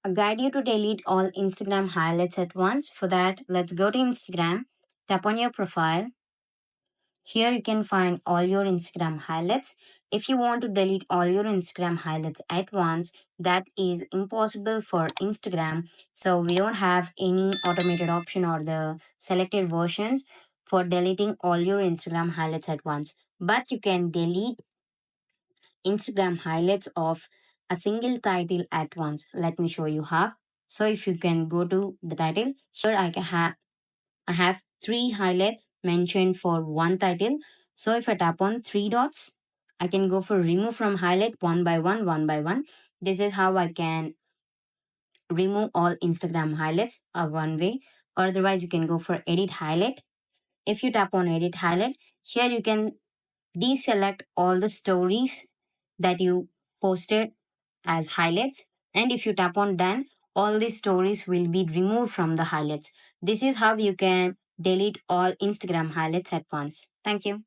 A guide you to delete all Instagram highlights at once. For that, let's go to Instagram, tap on your profile. Here you can find all your Instagram highlights. If you want to delete all your Instagram highlights at once, that is impossible for Instagram. So we don't have any automated option or the selected versions for deleting all your Instagram highlights at once. But you can delete Instagram highlights of a single title at once. Let me show you how. So if you can go to the title, here I have three highlights mentioned for one title. So if I tap on three dots, I can go for remove from highlight one by one, one by one. This is how I can remove all Instagram highlights one way. Otherwise, you can go for edit highlight. If you tap on edit highlight, here you can deselect all the stories that you posted as highlights. And if you tap on done, all these stories will be removed from the highlights. This is how you can delete all Instagram highlights at once. Thank you.